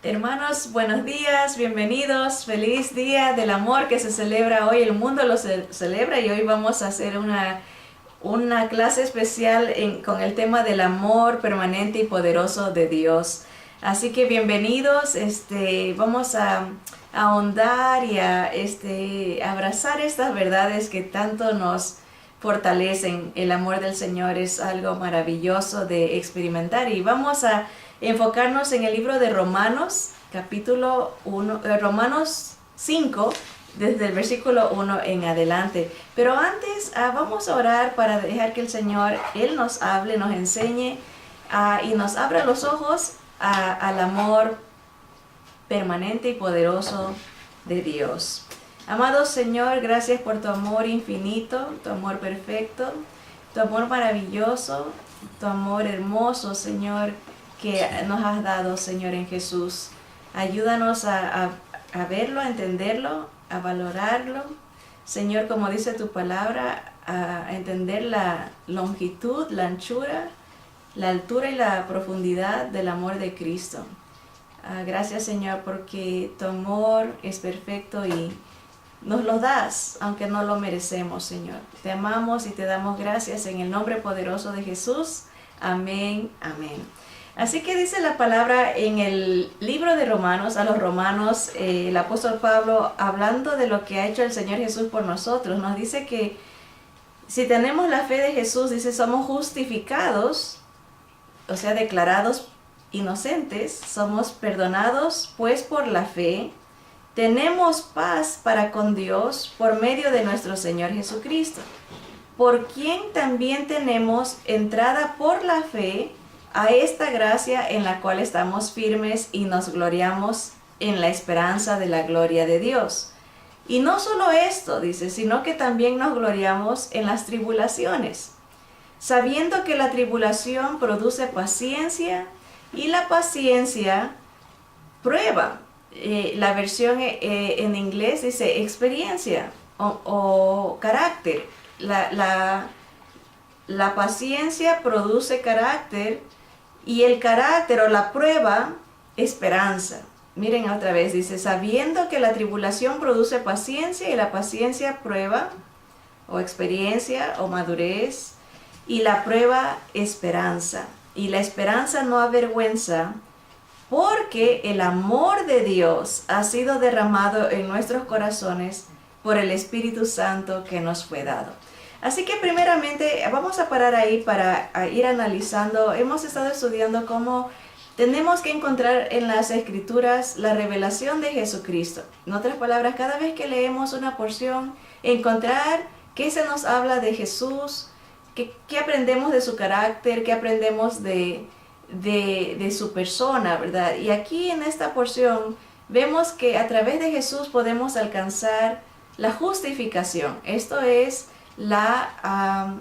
Hermanos, buenos días, bienvenidos, feliz día del amor que se celebra hoy, el mundo lo celebra y hoy vamos a hacer una clase especial con el tema del amor permanente y poderoso de Dios. Así que bienvenidos, vamos a ahondar y a abrazar estas verdades que tanto nos fortalecen. El amor del Señor es algo maravilloso de experimentar y vamos a enfocarnos en el libro de Romanos, capítulo 1, Romanos 5, desde el versículo 1 en adelante. Pero antes vamos a orar para dejar que el Señor, Él nos hable, nos enseñe y nos abra los ojos al amor permanente y poderoso de Dios. Amado Señor, gracias por tu amor infinito, tu amor perfecto, tu amor maravilloso, tu amor hermoso, Señor, que nos has dado, Señor, en Jesús. Ayúdanos a verlo, a entenderlo, a valorarlo. Señor, como dice tu palabra, a entender la longitud, la anchura, la altura y la profundidad del amor de Cristo. Gracias, Señor, porque tu amor es perfecto y nos lo das, aunque no lo merecemos, Señor. Te amamos y te damos gracias en el nombre poderoso de Jesús. Amén, amén. Así que dice la palabra en el libro de Romanos, a los romanos, el apóstol Pablo, hablando de lo que ha hecho el Señor Jesús por nosotros, nos dice que si tenemos la fe de Jesús, dice, somos justificados, o sea, declarados inocentes, somos perdonados, pues por la fe, tenemos paz para con Dios por medio de nuestro Señor Jesucristo, por quien también tenemos entrada por la fe a esta gracia en la cual estamos firmes y nos gloriamos en la esperanza de la gloria de Dios. Y no solo esto, dice, sino que también nos gloriamos en las tribulaciones, sabiendo que la tribulación produce paciencia y la paciencia prueba. La versión en inglés dice experiencia o carácter. La paciencia produce carácter y el carácter o la prueba, esperanza. Miren otra vez, dice, sabiendo que la tribulación produce paciencia y la paciencia prueba o experiencia o madurez y la prueba esperanza. Y la esperanza no avergüenza, porque el amor de Dios ha sido derramado en nuestros corazones por el Espíritu Santo que nos fue dado. Así que primeramente vamos a parar ahí para ir analizando. Hemos estado estudiando cómo tenemos que encontrar en las Escrituras la revelación de Jesucristo. En otras palabras, cada vez que leemos una porción, encontrar qué se nos habla de Jesús, qué aprendemos de su carácter, qué aprendemos de su persona, ¿verdad? Y aquí en esta porción vemos que a través de Jesús podemos alcanzar la justificación. Esto es la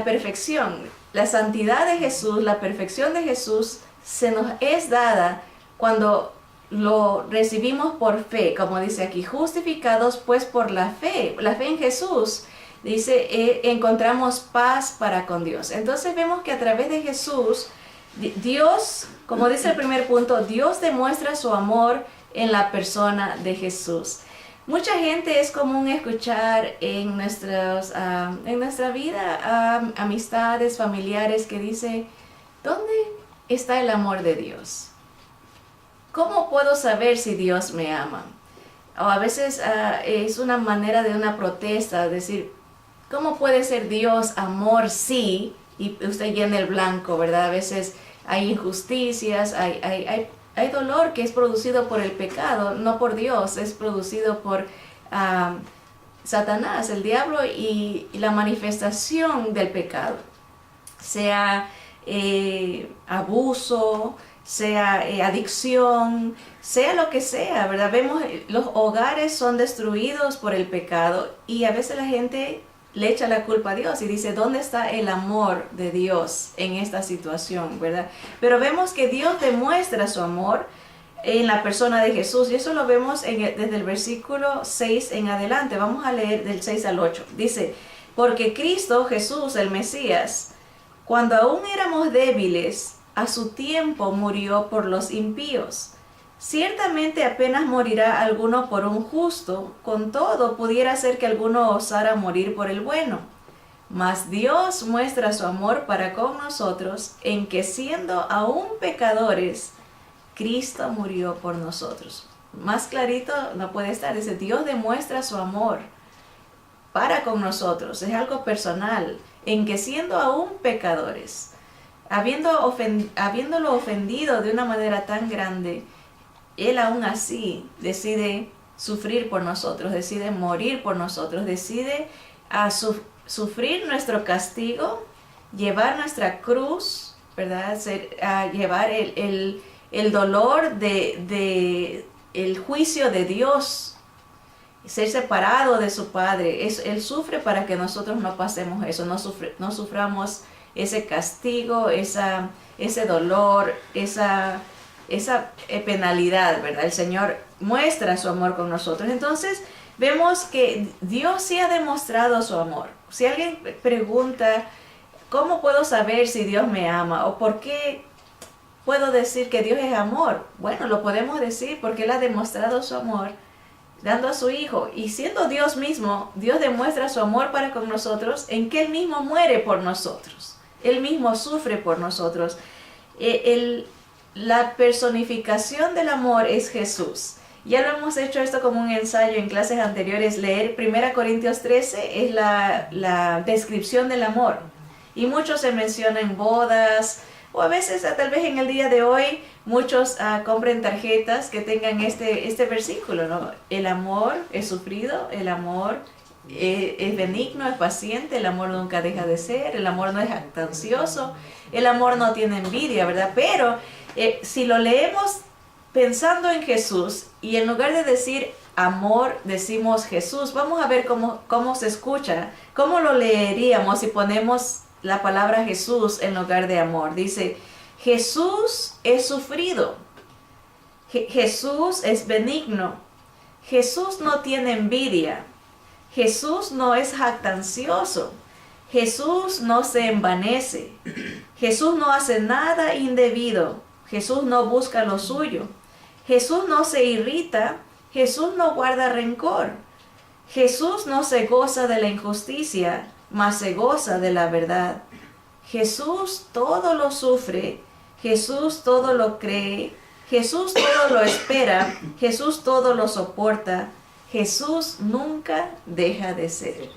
perfección, la santidad de Jesús, la perfección de Jesús se nos es dada cuando lo recibimos por fe, como dice aquí, justificados pues por la fe en Jesús. Dice, encontramos paz para con Dios. Entonces vemos que a través de Jesús, Dios, como dice el primer punto, Dios demuestra su amor en la persona de Jesús. Mucha gente es común escuchar en nuestra vida amistades, familiares que dice, ¿dónde está el amor de Dios? ¿Cómo puedo saber si Dios me ama? O a veces es una manera de una protesta, decir, ¿cómo puede ser Dios amor sí? Y usted llena el blanco, ¿verdad? A veces hay injusticias, hay dolor que es producido por el pecado, no por Dios, es producido por Satanás, el diablo y la manifestación del pecado, sea abuso, sea adicción, sea lo que sea, ¿verdad? Vemos los hogares son destruidos por el pecado y a veces la gente le echa la culpa a Dios y dice, ¿dónde está el amor de Dios en esta situación, verdad? Pero vemos que Dios demuestra su amor en la persona de Jesús y eso lo vemos desde el versículo 6 en adelante. Vamos a leer del 6 al 8. Dice, porque Cristo Jesús, el Mesías, cuando aún éramos débiles, a su tiempo murió por los impíos. Ciertamente apenas morirá alguno por un justo, con todo pudiera ser que alguno osara morir por el bueno. Mas Dios muestra su amor para con nosotros en que siendo aún pecadores, Cristo murió por nosotros. Más clarito no puede estar. Dice, Dios demuestra su amor para con nosotros. Es algo personal. En que siendo aún pecadores, habiéndolo ofendido de una manera tan grande, Él aún así decide sufrir por nosotros, decide morir por nosotros, decide sufrir nuestro castigo, llevar nuestra cruz, ¿verdad? Llevar el dolor de el juicio de Dios, ser separado de su Padre. Él sufre para que nosotros no pasemos eso, no suframos ese castigo, ese dolor, esa penalidad, ¿verdad? El Señor muestra su amor con nosotros. Entonces vemos que Dios sí ha demostrado su amor. Si alguien pregunta, ¿cómo puedo saber si Dios me ama? ¿O por qué puedo decir que Dios es amor? Bueno, lo podemos decir porque Él ha demostrado su amor dando a su Hijo. Y siendo Dios mismo, Dios demuestra su amor para con nosotros en que Él mismo muere por nosotros. Él mismo sufre por nosotros. La personificación del amor es Jesús. Ya lo hemos hecho esto como un ensayo en clases anteriores. Leer 1 Corintios 13 es la descripción del amor. Y mucho se menciona en bodas, o a veces tal vez en el día de hoy muchos compren tarjetas que tengan este versículo, ¿no? El amor es sufrido, el amor es benigno, es paciente, el amor nunca deja de ser, el amor no es jactancioso, el amor no tiene envidia, ¿verdad? Pero si lo leemos pensando en Jesús y en lugar de decir amor decimos Jesús, vamos a ver cómo se escucha, cómo lo leeríamos si ponemos la palabra Jesús en lugar de amor. Dice, Jesús es sufrido, Jesús es benigno, Jesús no tiene envidia, Jesús no es jactancioso, Jesús no se envanece, Jesús no hace nada indebido, Jesús no busca lo suyo, Jesús no se irrita, Jesús no guarda rencor, Jesús no se goza de la injusticia, mas se goza de la verdad. Jesús todo lo sufre, Jesús todo lo cree, Jesús todo lo espera, Jesús todo lo soporta, Jesús nunca deja de ser.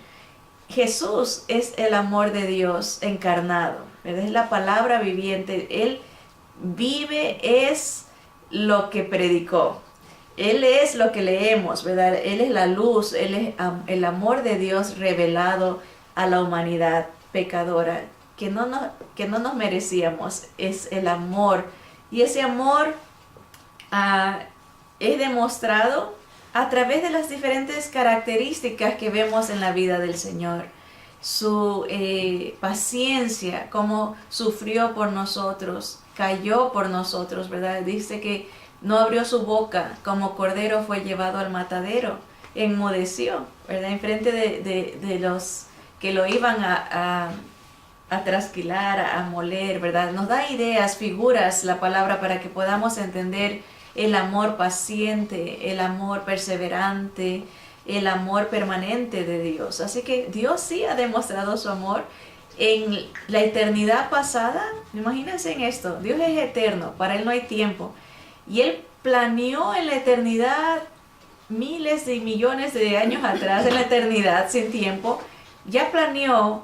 Jesús es el amor de Dios encarnado, ¿verdad? Es la palabra viviente. Él vive, es lo que predicó. Él es lo que leemos, ¿verdad? Él es la luz, Él es el amor de Dios revelado a la humanidad pecadora, que no nos merecíamos. Es el amor. Y ese amor es demostrado a través de las diferentes características que vemos en la vida del Señor. Su paciencia, cómo sufrió por nosotros, cayó por nosotros, ¿verdad? Dice que no abrió su boca, como cordero fue llevado al matadero, enmudeció, ¿verdad? En frente de los que lo iban a trasquilar, a moler, ¿verdad? Nos da ideas, figuras, la palabra, para que podamos entender el amor paciente, el amor perseverante, el amor permanente de Dios. Así que Dios sí ha demostrado su amor en la eternidad pasada. Imagínense en esto, Dios es eterno, para Él no hay tiempo. Y Él planeó en la eternidad, miles de millones de años atrás, en la eternidad sin tiempo, ya planeó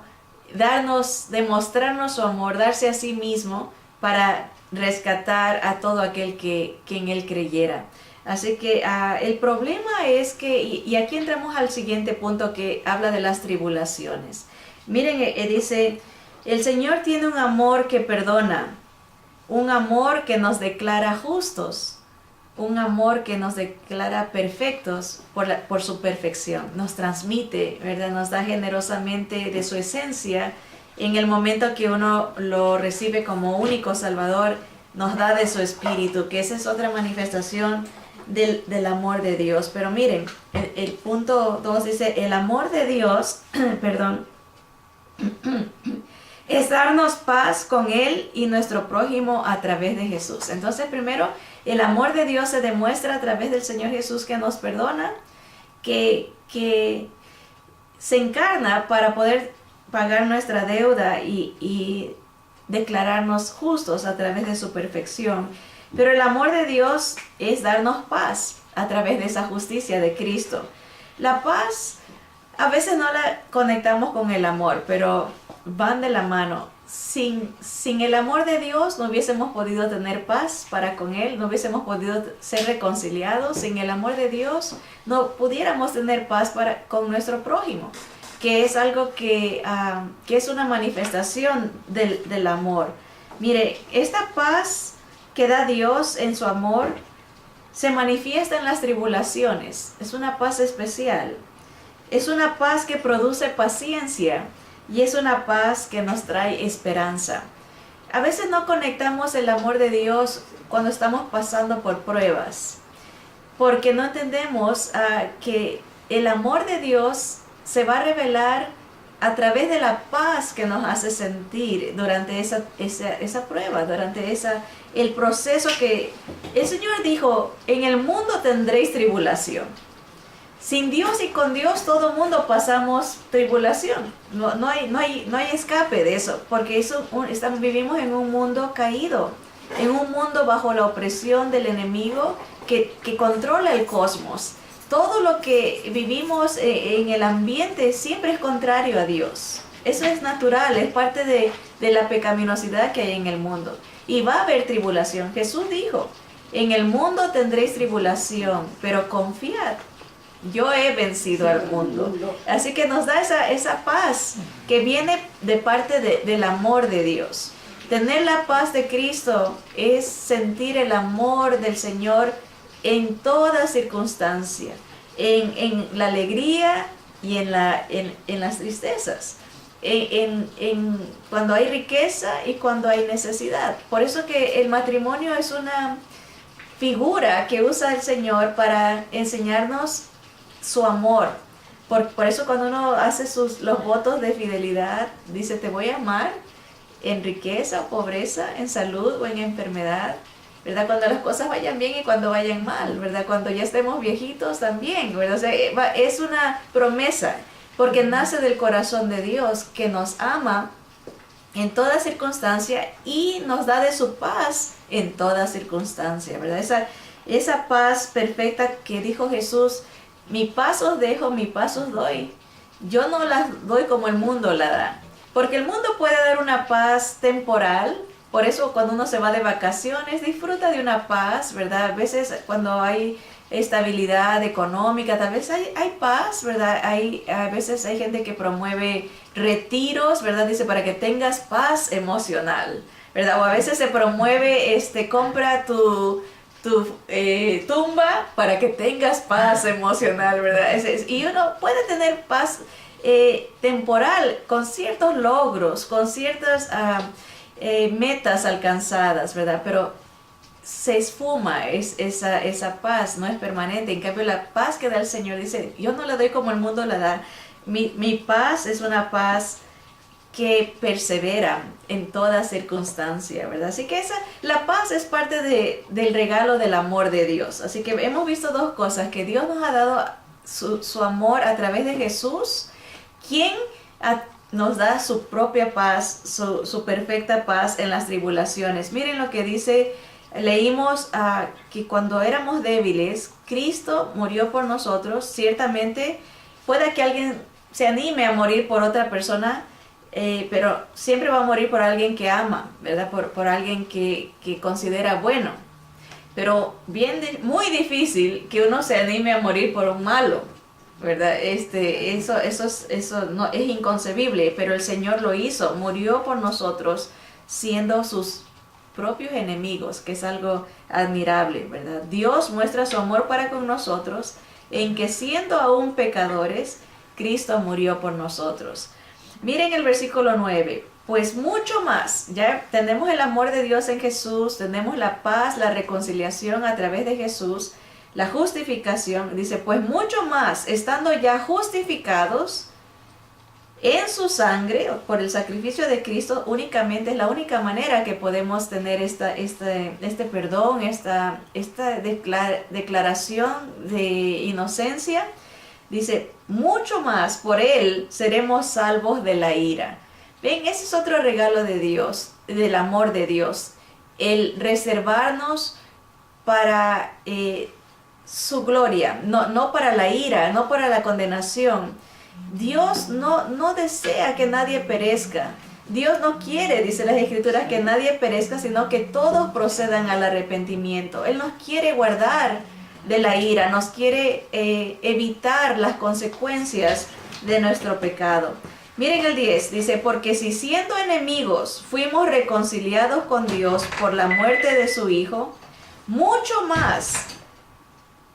demostrarnos su amor, darse a sí mismo para rescatar a todo aquel que en Él creyera. Así que el problema es que, y aquí entramos al siguiente punto que habla de las tribulaciones. Miren, dice, el Señor tiene un amor que perdona, un amor que nos declara justos, un amor que nos declara perfectos por su perfección. Nos transmite, ¿verdad? Nos da generosamente de su esencia. En el momento que uno lo recibe como único Salvador, nos da de su Espíritu, que esa es otra manifestación del amor de Dios. Pero miren, el punto 2 dice, el amor de Dios, perdón, es darnos paz con Él y nuestro prójimo a través de Jesús. Entonces, primero, El amor de Dios se demuestra a través del Señor Jesús que nos perdona, que se encarna para poder pagar nuestra deuda y declararnos justos a través de su perfección. Pero el amor de Dios es darnos paz a través de esa justicia de Cristo. La paz a veces no la conectamos con el amor, pero van de la mano. Sin el amor de Dios no hubiésemos podido tener paz para con Él, no hubiésemos podido ser reconciliados. Sin el amor de Dios no pudiéramos tener paz con nuestro prójimo, que es algo que es una manifestación del amor. Mire, esta paz que da Dios en su amor se manifiesta en las tribulaciones. Es una paz especial. Es una paz que produce paciencia y es una paz que nos trae esperanza. A veces no conectamos el amor de Dios cuando estamos pasando por pruebas, porque no entendemos que el amor de Dios se va a revelar a través de la paz que nos hace sentir durante esa prueba, durante el proceso que el Señor dijo: en el mundo tendréis tribulación. Sin Dios y con Dios todo mundo pasamos tribulación. No hay escape de eso, porque vivimos en un mundo caído, en un mundo bajo la opresión del enemigo que controla el cosmos. Todo lo que vivimos en el ambiente siempre es contrario a Dios. Eso es natural, es parte de la pecaminosidad que hay en el mundo. Y va a haber tribulación. Jesús dijo: en el mundo tendréis tribulación, pero confiad, yo he vencido al mundo. Así que nos da esa paz que viene de parte del amor de Dios. Tener la paz de Cristo es sentir el amor del Señor en toda circunstancia, en la alegría y en las tristezas, cuando hay riqueza y cuando hay necesidad. Por eso que el matrimonio es una figura que usa el Señor para enseñarnos su amor. Por eso cuando uno hace los votos de fidelidad, dice: te voy a amar en riqueza o pobreza, en salud o en enfermedad, ¿verdad? Cuando las cosas vayan bien y cuando vayan mal, ¿verdad? Cuando ya estemos viejitos también, ¿verdad? O sea, es una promesa, porque nace del corazón de Dios, que nos ama en toda circunstancia y nos da de su paz en toda circunstancia, ¿verdad? Esa paz perfecta que dijo Jesús: mi paz os dejo, mi paz os doy. Yo no la doy como el mundo la da. Porque el mundo puede dar una paz temporal. Por eso cuando uno se va de vacaciones, disfruta de una paz, ¿verdad? A veces cuando hay estabilidad económica, tal vez hay paz, ¿verdad? A veces hay gente que promueve retiros, ¿verdad? Dice: para que tengas paz emocional, ¿verdad? O a veces se promueve, compra tu tumba para que tengas paz emocional, ¿verdad? Y uno puede tener paz temporal con ciertos logros, con ciertas metas alcanzadas, ¿verdad? Pero se esfuma esa paz, no es permanente. En cambio, la paz que da el Señor, dice: yo no la doy como el mundo la da. Mi paz es una paz que persevera en toda circunstancia, ¿verdad? Así que la paz es parte del regalo del amor de Dios. Así que hemos visto dos cosas: que Dios nos ha dado su amor a través de Jesús, quien nos da su propia paz, su perfecta paz en las tribulaciones. Miren lo que dice, leímos que cuando éramos débiles, Cristo murió por nosotros. Ciertamente puede que alguien se anime a morir por otra persona, pero siempre va a morir por alguien que ama, ¿verdad? Por alguien que considera bueno. Pero muy difícil que uno se anime a morir por un malo, ¿verdad? Eso no, es inconcebible, pero el Señor lo hizo, murió por nosotros siendo sus propios enemigos, que es algo admirable, ¿verdad? Dios muestra su amor para con nosotros en que, siendo aún pecadores, Cristo murió por nosotros. Miren el versículo 9. Pues mucho más, ya tenemos el amor de Dios en Jesús, tenemos la paz, la reconciliación a través de Jesús, la justificación. Dice: pues mucho más, estando ya justificados, En su sangre, por el sacrificio de Cristo, únicamente es la única manera que podemos tener este perdón, esta declaración de inocencia. Dice, mucho más por Él seremos salvos de la ira. Ven, ese es otro regalo de Dios, del amor de Dios. El reservarnos para su gloria, no para la ira, no para la condenación. Dios no desea que nadie perezca. Dios no quiere, dice las Escrituras, que nadie perezca, sino que todos procedan al arrepentimiento. Él nos quiere guardar de la ira, nos quiere evitar las consecuencias de nuestro pecado. Miren el 10, dice, porque si siendo enemigos fuimos reconciliados con Dios por la muerte de su Hijo, mucho más,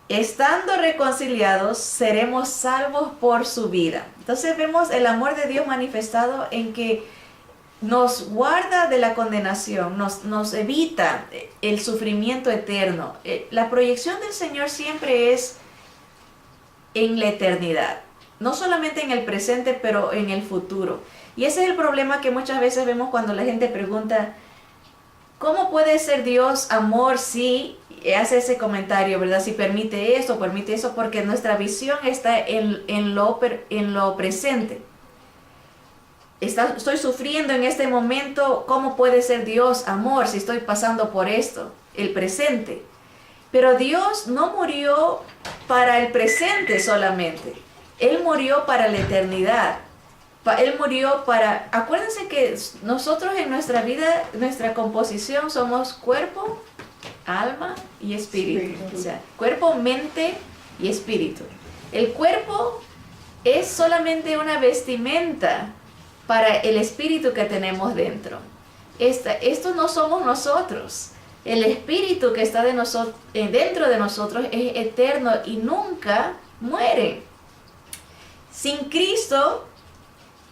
estando reconciliados, seremos salvos por su vida. Entonces vemos el amor de Dios manifestado en que nos guarda de la condenación, nos evita el sufrimiento eterno. La proyección del Señor siempre es en la eternidad, no solamente en el presente, pero en el futuro. Y ese es el problema que muchas veces vemos cuando la gente pregunta, ¿cómo puede ser Dios amor si hace ese comentario, verdad? Si permite eso, porque nuestra visión está en lo presente. Estoy sufriendo en este momento, ¿cómo puede ser Dios amor si estoy pasando por esto? El presente. Pero Dios no murió para el presente solamente. Él murió para la eternidad. Él murió para... Acuérdense que nosotros en nuestra vida, nuestra composición somos cuerpo, alma y espíritu. O sea, cuerpo, mente y espíritu. El cuerpo es solamente una vestimenta para el espíritu que tenemos dentro. Esto no somos nosotros. El espíritu que está dentro de nosotros es eterno y nunca muere. Sin Cristo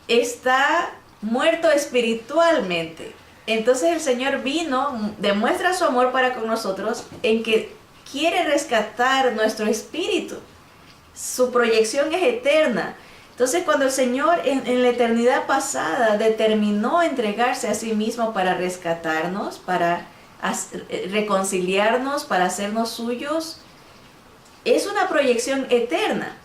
está muerto espiritualmente. Entonces el Señor vino, demuestra su amor para con nosotros en que quiere rescatar nuestro espíritu. Su proyección es eterna. Entonces cuando el Señor en la eternidad pasada determinó entregarse a sí mismo para rescatarnos, para reconciliarnos, para hacernos suyos, es una proyección eterna.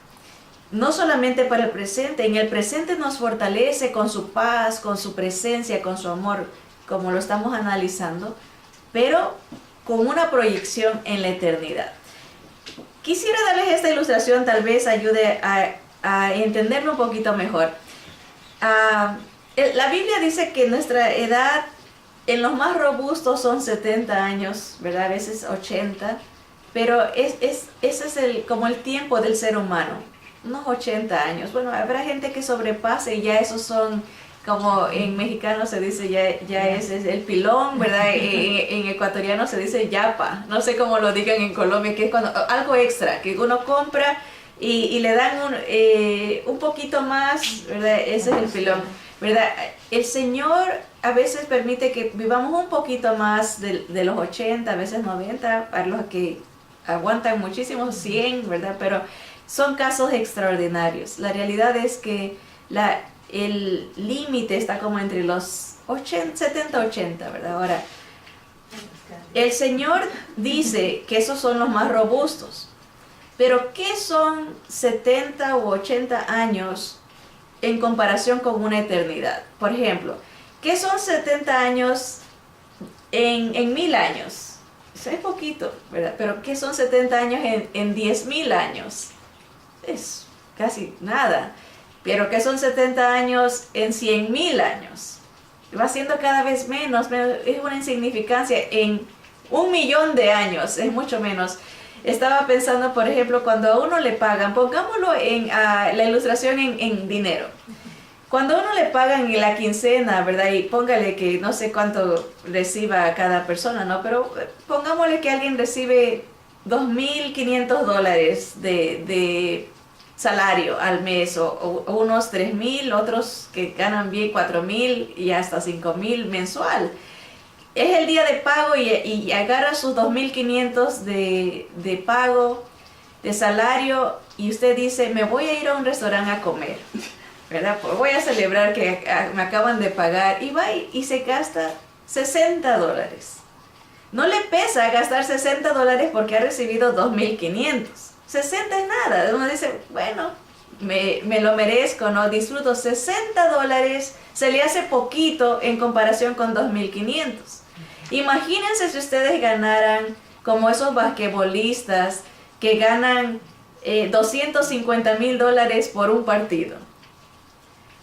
No solamente para el presente, en el presente nos fortalece con su paz, con su presencia, con su amor, como lo estamos analizando, pero con una proyección en la eternidad. Quisiera darles esta ilustración, tal vez ayude a entenderlo un poquito mejor. La Biblia dice que nuestra edad en los más robustos son 70 años, ¿verdad? A veces 80, pero ese es como el tiempo del ser humano, unos 80 años. Bueno, habrá gente que sobrepase y ya esos son, como en mexicano se dice, ya ese es el pilón, ¿verdad? En ecuatoriano se dice yapa, no sé cómo lo digan en Colombia, que es cuando algo extra, que uno compra y le dan un poquito más, ¿verdad? Ese es el pilón, ¿verdad? El Señor a veces permite que vivamos un poquito más de los 80, a veces 90, para los que aguantan muchísimo, 100, ¿verdad? Pero son casos extraordinarios. La realidad es que el límite está como entre los 70, 80, ¿verdad? Ahora, el Señor dice que esos son los más robustos. Pero ¿qué son 70 u 80 años en comparación con una eternidad? Por ejemplo, ¿qué son 70 años en 1000 años? Eso es poquito, ¿verdad? Pero ¿qué son 70 años en 10,000 años? Es casi nada. Pero ¿qué son 70 años en 100,000 años? Va siendo cada vez menos, es una insignificancia. En 1,000,000 de años, es mucho menos. Estaba pensando, por ejemplo, cuando a uno le pagan, pongámoslo en la ilustración en dinero. Cuando a uno le pagan en la quincena, ¿verdad? Y póngale que no sé cuánto reciba cada persona, ¿no? Pero pongámosle que alguien recibe $2,500 de salario al mes, o unos 3,000, otros que ganan bien 4,000 y hasta 5,000 mensual. Es el día de pago y agarra sus 2,500 de pago, de salario, y usted dice, me voy a ir a un restaurante a comer. ¿verdad? Pues voy a celebrar que me acaban de pagar. Y va y se gasta $60. No le pesa gastar $60 porque ha recibido 2,500. 60 es nada. Uno dice, bueno, me lo merezco, ¿no? Disfruto $60. Se le hace poquito en comparación con 2,500. Imagínense si ustedes ganaran como esos basquetbolistas que ganan $250,000 por un partido.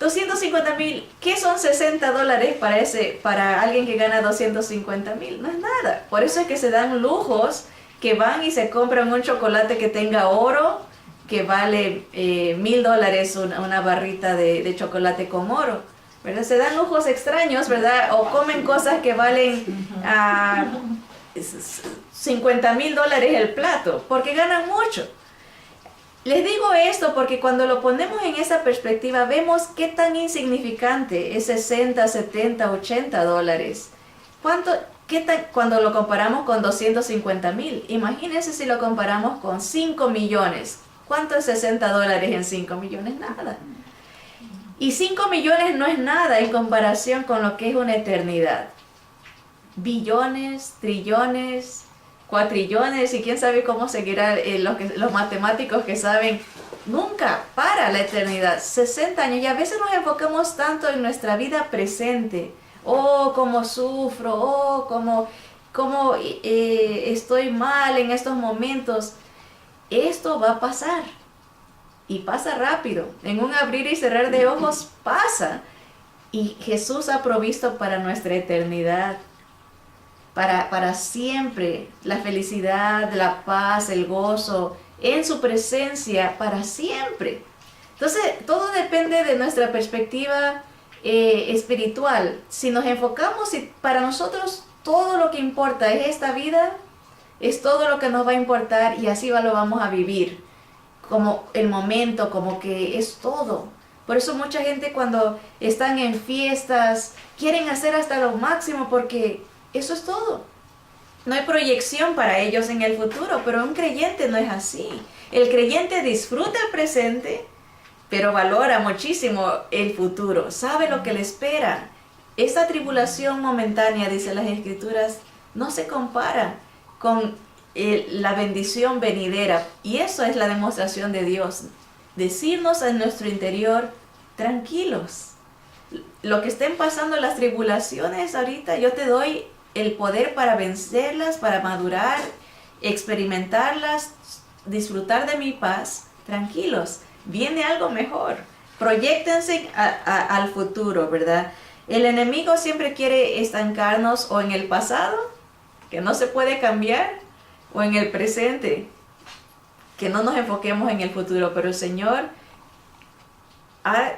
250,000, ¿qué son $60 para alguien que gana 250,000? No es nada. Por eso es que se dan lujos, que van y se compran un chocolate que tenga oro, que vale $1,000 una barrita de chocolate con oro, ¿verdad? Se dan lujos extraños, ¿verdad? O comen cosas que valen $50,000 el plato, porque ganan mucho. Les digo esto porque cuando lo ponemos en esa perspectiva, vemos qué tan insignificante es $60, $70, $80. Cuando lo comparamos con 250,000? Imagínense si lo comparamos con 5 millones. ¿Cuánto es $60 en 5 millones? Nada. Y 5 millones no es nada en comparación con lo que es una eternidad. Billones, trillones, cuatrillones, y quién sabe cómo seguirá los matemáticos que saben, nunca para la eternidad, 60 años, y a veces nos enfocamos tanto en nuestra vida presente, cómo sufro, cómo estoy mal en estos momentos. Esto va a pasar, y pasa rápido, en un abrir y cerrar de ojos pasa, y Jesús ha provisto para nuestra eternidad, para siempre, la felicidad, la paz, el gozo, en su presencia, para siempre. Entonces, todo depende de nuestra perspectiva espiritual. Si nos enfocamos, y para nosotros todo lo que importa es esta vida, es todo lo que nos va a importar, y así lo vamos a vivir, como el momento, como que es todo. Por eso mucha gente cuando están en fiestas, quieren hacer hasta lo máximo, porque eso es todo. No hay proyección para ellos en el futuro, pero un creyente no es así. El creyente disfruta el presente, pero valora muchísimo el futuro. Sabe lo que le espera. Esta tribulación momentánea, dice las Escrituras, no se compara con la bendición venidera. Y eso es la demostración de Dios. Decirnos en nuestro interior, tranquilos. Lo que estén pasando las tribulaciones ahorita, yo te doy el poder para vencerlas, para madurar, experimentarlas, disfrutar de mi paz. Tranquilos, viene algo mejor. Proyéctense al futuro, ¿verdad? El enemigo siempre quiere estancarnos o en el pasado, que no se puede cambiar, o en el presente, que no nos enfoquemos en el futuro. Pero el Señor ha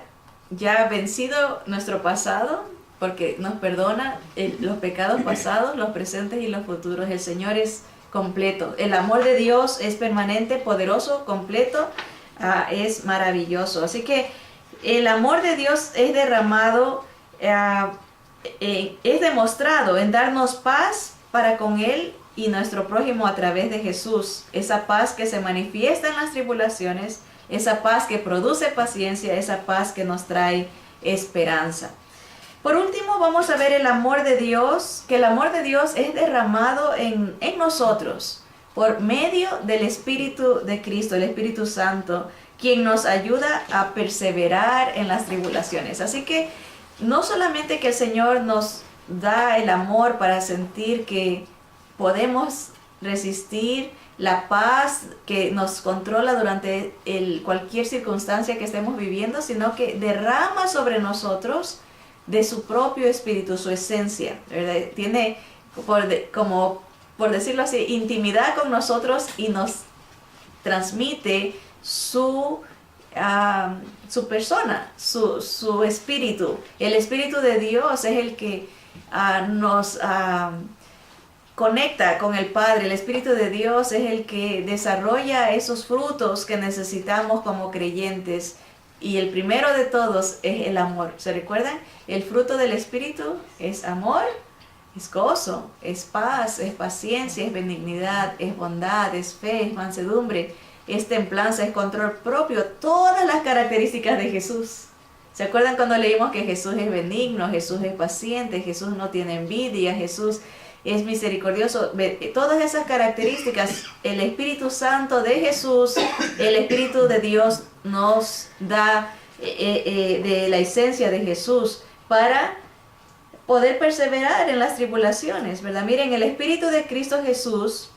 ya vencido nuestro pasado, porque nos perdona los pecados pasados, los presentes y los futuros. El Señor es completo. El amor de Dios es permanente, poderoso, completo, es maravilloso. Así que el amor de Dios es derramado, es demostrado en darnos paz para con Él y nuestro prójimo a través de Jesús. Esa paz que se manifiesta en las tribulaciones, esa paz que produce paciencia, esa paz que nos trae esperanza. Por último, vamos a ver el amor de Dios, que el amor de Dios es derramado en nosotros por medio del Espíritu de Cristo, el Espíritu Santo, quien nos ayuda a perseverar en las tribulaciones. Así que no solamente que el Señor nos da el amor para sentir que podemos resistir, la paz que nos controla durante cualquier circunstancia que estemos viviendo, sino que derrama sobre nosotros de su propio espíritu, su esencia, ¿verdad? Tiene, por decirlo así, intimidad con nosotros y nos transmite su persona, su espíritu. El Espíritu de Dios es el que nos conecta con el Padre. El Espíritu de Dios es el que desarrolla esos frutos que necesitamos como creyentes. Y el primero de todos es el amor. ¿Se recuerdan? El fruto del Espíritu es amor, es gozo, es paz, es paciencia, es benignidad, es bondad, es fe, es mansedumbre, es templanza, es control propio. Todas las características de Jesús. ¿Se acuerdan cuando leímos que Jesús es benigno, Jesús es paciente, Jesús no tiene envidia, Jesús es misericordioso? Todas esas características, el Espíritu Santo de Jesús, el Espíritu de Dios nos da de la esencia de Jesús para poder perseverar en las tribulaciones, ¿verdad? Miren, el Espíritu de Cristo Jesús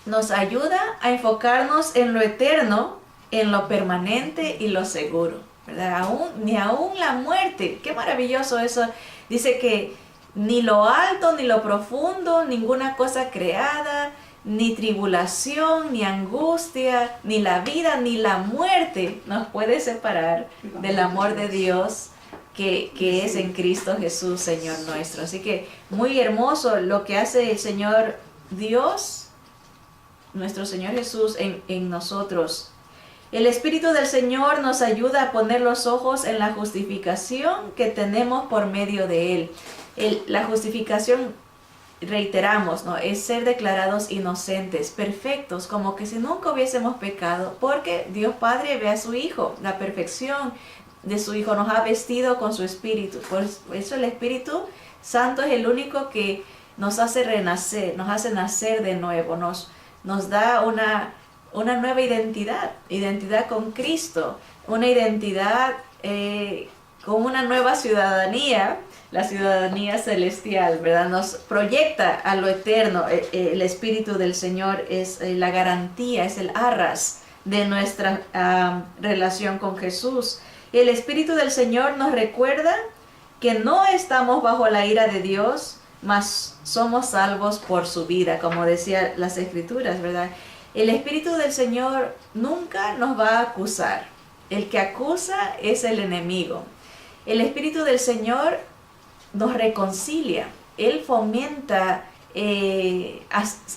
nos ayuda a enfocarnos en lo eterno, en lo permanente y lo seguro, ¿verdad? Ni aún la muerte, qué maravilloso eso. Dice que ni lo alto, ni lo profundo, ninguna cosa creada, ni tribulación, ni angustia, ni la vida, ni la muerte nos puede separar del amor de Dios que es en Cristo Jesús, Señor nuestro. Así que muy hermoso lo que hace el Señor Dios, nuestro Señor Jesús en nosotros. El Espíritu del Señor nos ayuda a poner los ojos en la justificación que tenemos por medio de Él. La justificación, reiteramos, ¿no?, es ser declarados inocentes, perfectos, como que si nunca hubiésemos pecado, porque Dios Padre ve a su Hijo, la perfección de su Hijo nos ha vestido con su Espíritu. Por eso el Espíritu Santo es el único que nos hace renacer, nos hace nacer de nuevo, nos da una nueva identidad con Cristo, una identidad con una nueva ciudadanía, la ciudadanía celestial, ¿verdad? Nos proyecta a lo eterno. El Espíritu del Señor es la garantía, es el arras de nuestra relación con Jesús. El Espíritu del Señor nos recuerda que no estamos bajo la ira de Dios, mas somos salvos por su vida, como decía las Escrituras, ¿verdad? El Espíritu del Señor nunca nos va a acusar. El que acusa es el enemigo. El Espíritu del Señor nos reconcilia. Él fomenta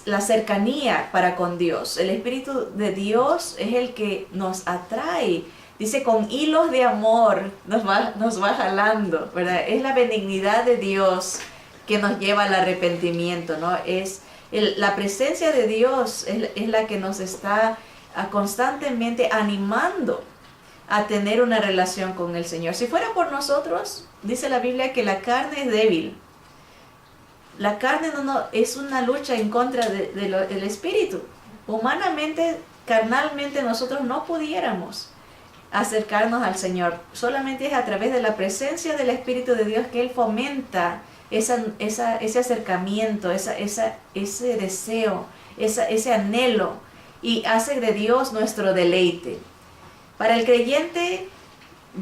la cercanía para con Dios. El Espíritu de Dios es el que nos atrae. Dice, con hilos de amor nos va jalando, ¿verdad? Es la benignidad de Dios que nos lleva al arrepentimiento, ¿no? La presencia de Dios es la que nos está constantemente animando a tener una relación con el Señor. Si fuera por nosotros, dice la Biblia que la carne es débil. La carne es una lucha en contra del Espíritu. Humanamente, carnalmente, nosotros no pudiéramos acercarnos al Señor. Solamente es a través de la presencia del Espíritu de Dios que Él fomenta ese acercamiento, ese deseo, ese anhelo, y hace de Dios nuestro deleite. Para el creyente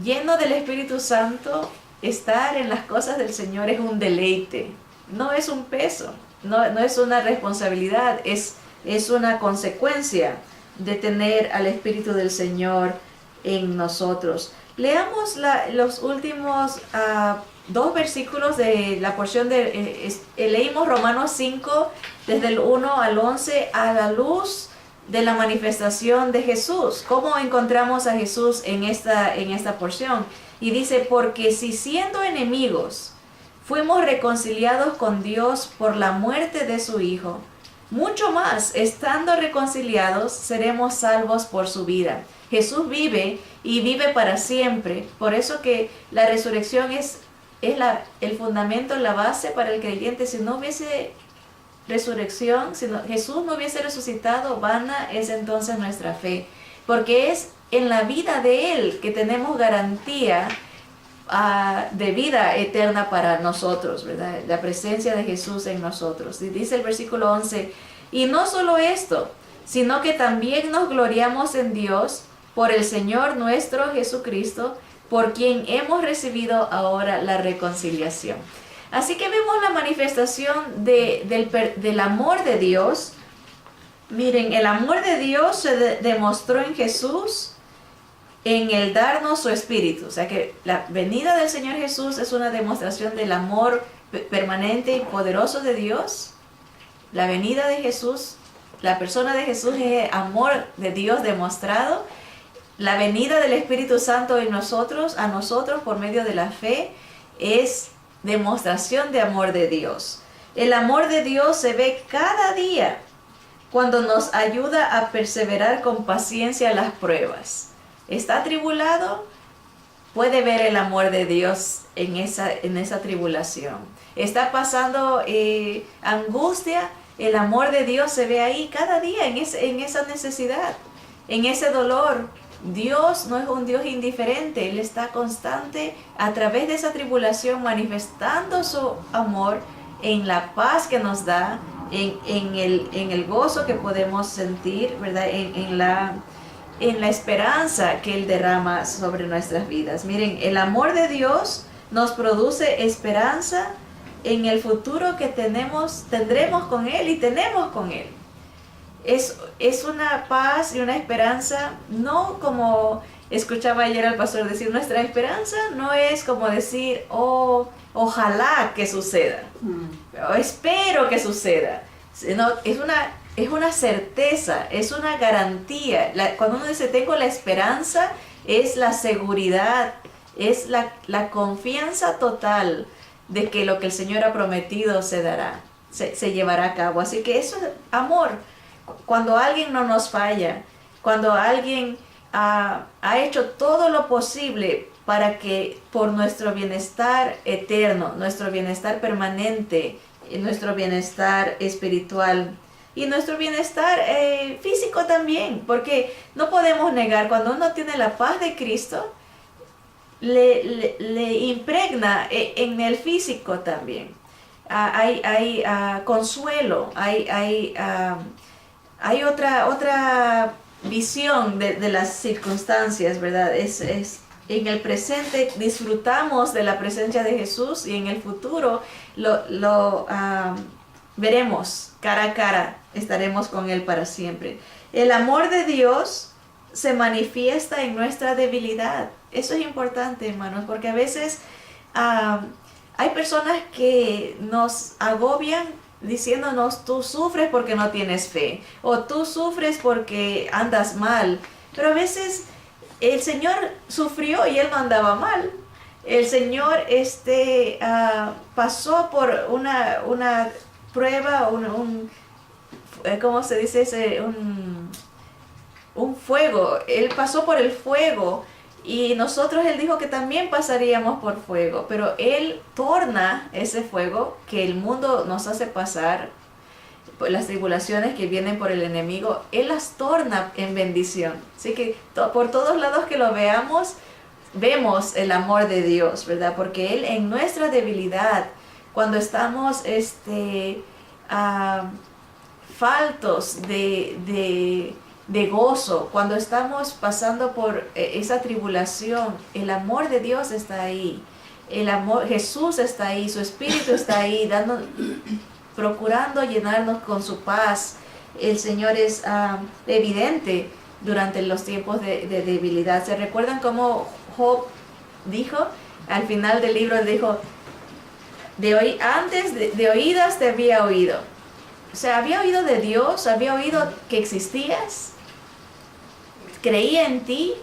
lleno del Espíritu Santo, estar en las cosas del Señor es un deleite, no es un peso, no es una responsabilidad, es una consecuencia de tener al Espíritu del Señor en nosotros. Leamos los últimos 2 versículos de la porción leímos Romanos 5 desde el 1 al 11 a la luz de la manifestación de Jesús. ¿Cómo encontramos a Jesús en esta porción? Y dice, porque si siendo enemigos fuimos reconciliados con Dios por la muerte de su Hijo, mucho más, estando reconciliados, seremos salvos por su vida. Jesús vive y vive para siempre. Por eso que la resurrección es el fundamento, la base para el creyente. Si no hubiese resurrección, si Jesús no hubiese resucitado, vana es entonces nuestra fe. Porque es en la vida de Él que tenemos garantía de vida eterna para nosotros, ¿verdad? La presencia de Jesús en nosotros. Y dice el versículo 11, y no solo esto, sino que también nos gloriamos en Dios por el Señor nuestro Jesucristo, por quien hemos recibido ahora la reconciliación. Así que vemos la manifestación del amor de Dios. Miren, el amor de Dios se demostró en Jesús, en el darnos su Espíritu. O sea que la venida del Señor Jesús es una demostración del amor permanente y poderoso de Dios. La venida de Jesús, la persona de Jesús es el amor de Dios demostrado. La venida del Espíritu Santo en nosotros, a nosotros por medio de la fe, es demostración de amor de Dios. El amor de Dios se ve cada día cuando nos ayuda a perseverar con paciencia las pruebas. ¿Está atribulado? puede ver el amor de Dios en esa tribulación. Está pasando angustia, el amor de Dios se ve ahí cada día en esa necesidad, en ese dolor. Dios no es un Dios indiferente, Él está constante a través de esa tribulación manifestando su amor en la paz que nos da, en el gozo que podemos sentir, ¿verdad? En la esperanza que Él derrama sobre nuestras vidas. Miren, el amor de Dios nos produce esperanza en el futuro que tendremos con Él y tenemos con Él. Es una paz y una esperanza, no como escuchaba ayer al pastor decir, nuestra esperanza no es como decir, oh, ojalá que suceda, o espero que suceda, sino es una certeza, es una garantía. Cuando uno dice tengo la esperanza, es la seguridad, es la confianza total de que lo que el Señor ha prometido se dará, se llevará a cabo. Así que eso es amor. Cuando alguien no nos falla, cuando alguien ha hecho todo lo posible para que por nuestro bienestar eterno, nuestro bienestar permanente, nuestro bienestar espiritual y nuestro bienestar físico también, porque no podemos negar, cuando uno tiene la paz de Cristo, le impregna en el físico también. Hay consuelo, hay otra visión de las circunstancias, ¿verdad? En el presente disfrutamos de la presencia de Jesús y en el futuro lo veremos cara a cara, estaremos con Él para siempre. El amor de Dios se manifiesta en nuestra debilidad. Eso es importante, hermanos, porque a veces hay personas que nos agobian diciéndonos, tú sufres porque no tienes fe, o tú sufres porque andas mal. Pero a veces el Señor sufrió y Él no andaba mal. El Señor pasó por una prueba, ¿cómo se dice? Un fuego. Él pasó por el fuego y nosotros Él dijo que también pasaríamos por fuego, pero Él torna ese fuego que el mundo nos hace pasar, las tribulaciones que vienen por el enemigo, Él las torna en bendición. Así que por todos lados que lo veamos, vemos el amor de Dios, ¿verdad? Porque Él en nuestra debilidad, cuando estamos faltos de gozo, cuando estamos pasando por esa tribulación, el amor de Dios está ahí. Jesús está ahí, su Espíritu está ahí, procurando llenarnos con su paz. El Señor es evidente durante los tiempos de debilidad. ¿Se recuerdan cómo Job dijo? Al final del libro él dijo, antes de oídas te había oído. O sea, había oído de Dios, había oído que existías, creía en ti,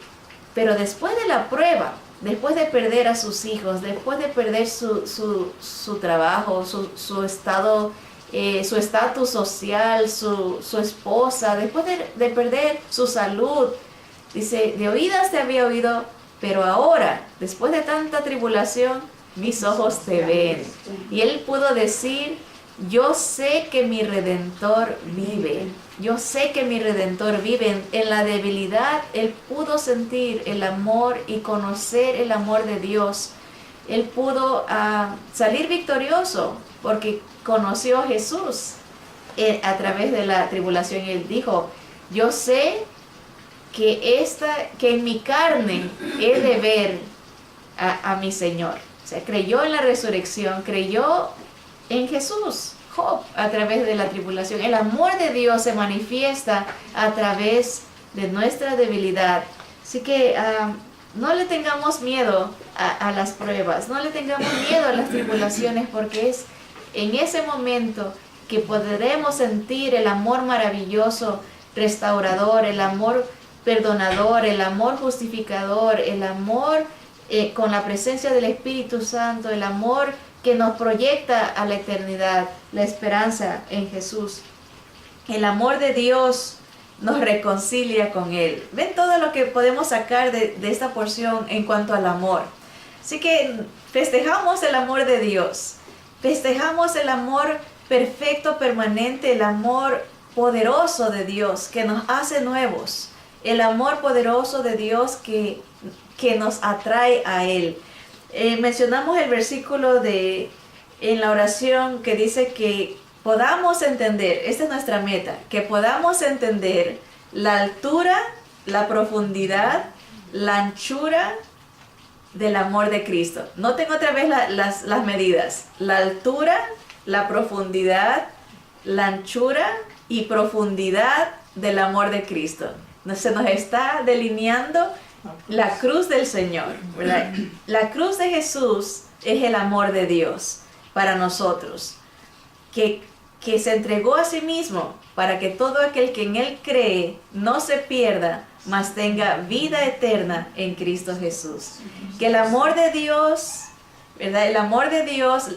pero después de la prueba, después de perder a sus hijos, después de perder su trabajo, su estado, su estatus social, su esposa, después de perder su salud, dice, de oídas te había oído, pero ahora, después de tanta tribulación, mis ojos te ven. Y él pudo decir, yo sé que mi Redentor vive. Yo sé que mi Redentor vive. En la debilidad, Él pudo sentir el amor y conocer el amor de Dios. Él pudo salir victorioso porque conoció a Jesús a través de la tribulación. Y Él dijo, yo sé que en mi carne he de ver a mi Señor. O sea, creyó en la resurrección, creyó en Jesús, Job, a través de la tribulación. El amor de Dios se manifiesta a través de nuestra debilidad. Así que no le tengamos miedo a las pruebas, no le tengamos miedo a las tribulaciones, porque es en ese momento que podremos sentir el amor maravilloso, restaurador, el amor perdonador, el amor justificador, el amor con la presencia del Espíritu Santo, el amor que nos proyecta a la eternidad, la esperanza en Jesús. El amor de Dios nos reconcilia con Él. Ven todo lo que podemos sacar de esta porción en cuanto al amor. Así que festejamos el amor de Dios. Festejamos el amor perfecto, permanente, el amor poderoso de Dios que nos hace nuevos. El amor poderoso de Dios que nos atrae a Él. Mencionamos el versículo en la oración que dice que podamos entender, esta es nuestra meta, que podamos entender la altura, la profundidad, la anchura del amor de Cristo. Noten otra vez las medidas. La altura, la profundidad, la anchura y profundidad del amor de Cristo. Se nos está delineando la cruz del Señor, ¿verdad? La cruz de Jesús es el amor de Dios para nosotros, que se entregó a sí mismo para que todo aquel que en Él cree no se pierda, mas tenga vida eterna en Cristo Jesús. Que el amor de Dios, ¿verdad? El amor de Dios,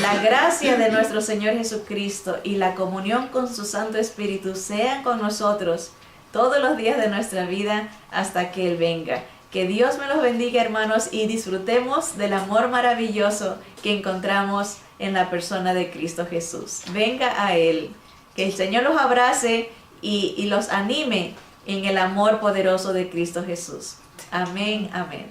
la gracia de nuestro Señor Jesucristo y la comunión con su Santo Espíritu sean con nosotros todos los días de nuestra vida hasta que Él venga. Que Dios me los bendiga, hermanos, y disfrutemos del amor maravilloso que encontramos en la persona de Cristo Jesús. Venga a Él. Que el Señor los abrace y los anime en el amor poderoso de Cristo Jesús. Amén, amén.